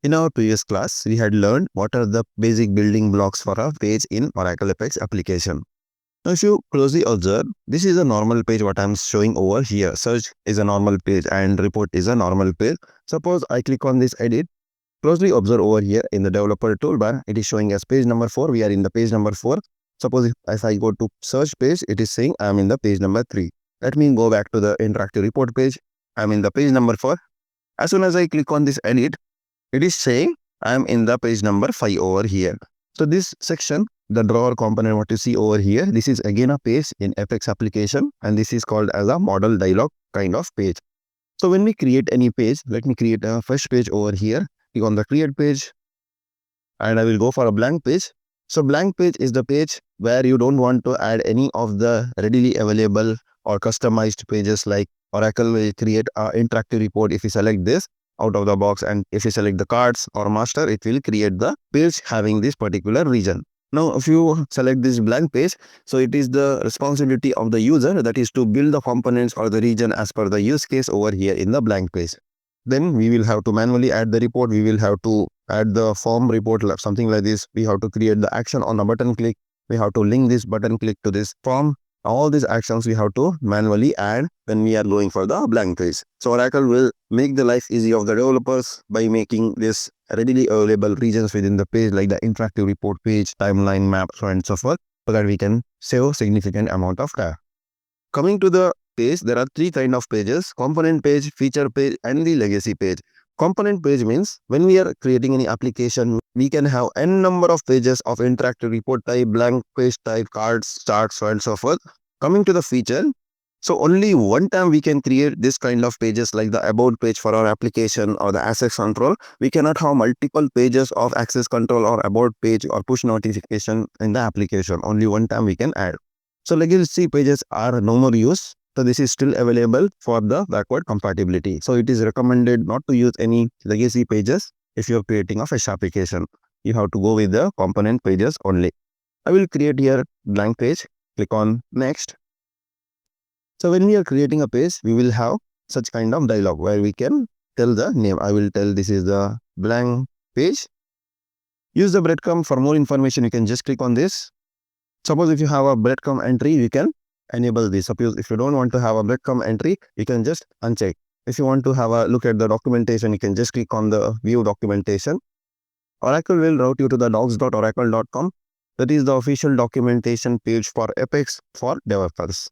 In our previous class, we had learned what are the basic building blocks for a page in Oracle Apex application. Now, if you closely observe, this is a normal page what I'm showing over here. Search is a normal page and report is a normal page. Suppose I click on this edit. Closely observe over here in the developer toolbar, it is showing as page number 4. We are in the page number 4. Suppose if I go to search page, it is saying I'm in the page number 3. Let me go back to the interactive report page. I'm in the page number 4. As soon as I click on this edit, it is saying I'm in the page number 5 over here. So this section, the drawer component what you see over here, this is again a page in Apex application, and this is called as a modal dialog kind of page. So when we create any page, let me create a fresh page over here. Click on the create page and I will go for a blank page. So blank page is the page where you don't want to add any of the readily available or customized pages, like Oracle will create an interactive report if you select this out of the box, and if you select the cards or master, it will create the page having this particular region. Now, if you select this blank page, so it is the responsibility of the user, that is to build the components or the region as per the use case over here in the blank page. Then we will have to manually add the report. We will have to add the form report, something like this. We have to create the action on a button click. We have to link this button click to this form. All these actions we have to manually add when we are going for the blank page. So Oracle will make the life easy of the developers by making this readily available regions within the page, like the interactive report page, timeline, map, so on and so forth, so that we can save significant amount of time. Coming to the page, there are 3 kind of pages: component page, feature page, and the legacy page. Component page means when we are creating any application, we can have n number of pages of interactive report type, blank page type, cards, charts, so on and so forth. Coming to the feature, so only one time we can create this kind of pages, like the about page for our application or the access control. We cannot have multiple pages of access control or about page or push notification in the application. Only one time we can add. So legacy pages are no more use. So this is still available for the backward compatibility. So it is recommended not to use any legacy pages if you are creating a fresh application. You have to go with the component pages only. I will create here blank page. Click on next. So when we are creating a page, we will have such kind of dialog where we can tell the name. I will tell this is the blank page. Use the breadcrumb for more information. You can just click on this. Suppose if you have a breadcrumb entry, you can enable this. Suppose if you don't want to have a breadcrumb entry, you can just uncheck. If you want to have a look at the documentation, you can just click on the view documentation. Oracle will route you to the docs.oracle.com. That is the official documentation page for Apex for developers.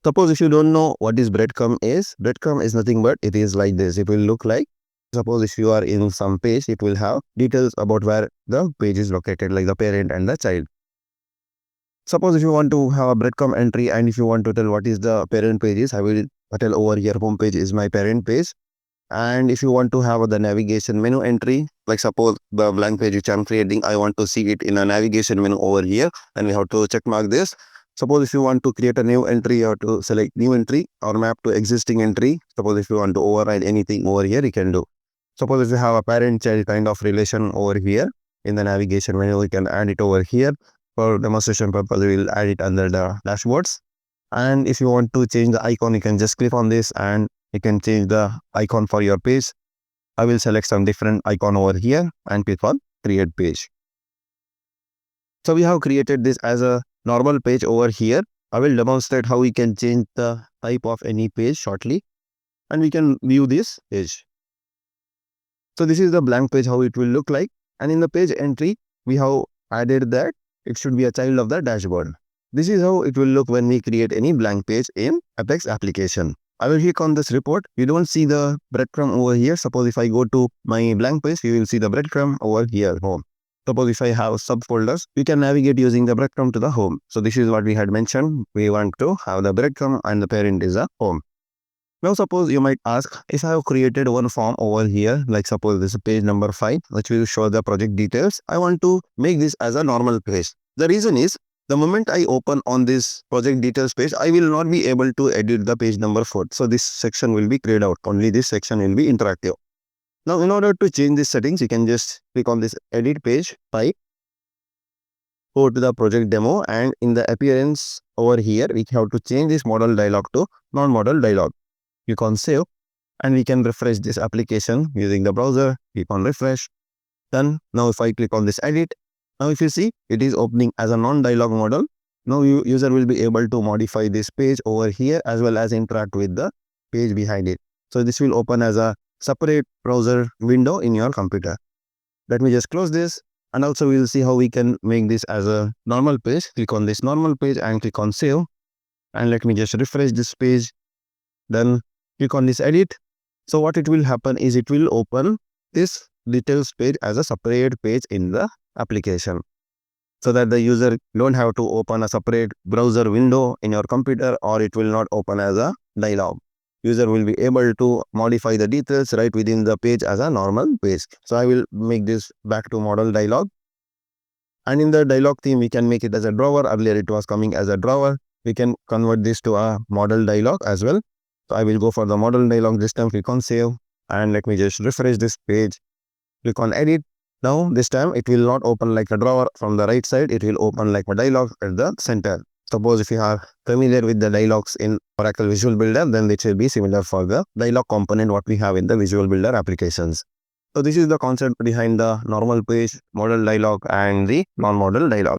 Suppose if you don't know what is breadcrumb is nothing but it is like this. It will look like, suppose if you are in some page, it will have details about where the page is located, like the parent and the child. Suppose if you want to have a breadcrumb entry and if you want to tell what is the parent page is, I will tell over here home page is my parent page. And if you want to have the navigation menu entry, like suppose the blank page which I'm creating, I want to see it in a navigation menu over here, and we have to check mark this. Suppose if you want to create a new entry, you have to select new entry or map to existing entry. Suppose if you want to override anything over here, you can do. Suppose if you have a parent-child kind of relation over here in the navigation menu, we can add it over here. For demonstration purpose, we will add it under the dashboards. And if you want to change the icon, you can just click on this and you can change the icon for your page. I will select some different icon over here and click on create page. So we have created this as a normal page over here. I will demonstrate how we can change the type of any page shortly, and we can view this page. So this is the blank page, how it will look like. And in the page entry, we have added that it should be a child of the dashboard. This is how it will look when we create any blank page in Apex application. I will click on this report. You don't see the breadcrumb over here. Suppose if I go to my blank page, you will see the breadcrumb over here, home. Suppose if I have subfolders, you can navigate using the breadcrumb to the home. So this is what we had mentioned. We want to have the breadcrumb and the parent is a home. Now suppose you might ask, if I have created one form over here, like suppose this is page number 5, which will show the project details. I want to make this as a normal page. The reason is, the moment I open on this project details page, I will not be able to edit the page number 4. So this section will be grayed out. Only this section will be interactive. Now, in order to change these settings, you can just click on this edit page type, go to the project demo, and in the appearance over here, we have to change this modal dialog to non-modal dialog. Click on save, and we can refresh this application using the browser. Click on refresh. Done. Now if I click on this edit, now if you see, it is opening as a non-dialog model. Now user will be able to modify this page over here as well as interact with the page behind it. So this will open as a separate browser window in your computer. Let me just close this, and also we will see how we can make this as a normal page. Click on this normal page and click on save, and let me just refresh this page. Then click on this edit. So what it will happen is it will open this details page as a separate page in the application, so that the user don't have to open a separate browser window in your computer, or it will not open as a dialog. User will be able to modify the details right within the page as a normal page. So I will make this back to Modal Dialog. And in the dialog theme, we can make it as a drawer. Earlier it was coming as a drawer. We can convert this to a Modal Dialog as well. So I will go for the Modal Dialog this time. Click on save, and let me just refresh this page. Click on edit. Now this time it will not open like a drawer from the right side. It will open like a dialog at the center. Suppose if you are familiar with the dialogs in Oracle Visual Builder, then it will be similar for the dialog component what we have in the Visual Builder applications. So this is the concept behind the normal page, modal dialog, and the non-modal dialog.